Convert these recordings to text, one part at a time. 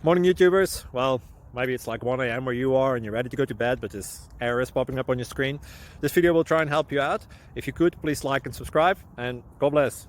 Morning YouTubers. Well, maybe it's like 1 a.m. where you are and you're ready to go to bed, but this error is popping up on your screen. This video will try and help you out. If you could, please like and subscribe, and God bless.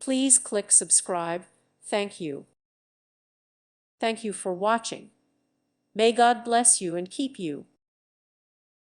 Please click subscribe. Thank you. Thank you for watching. May God bless you and keep you.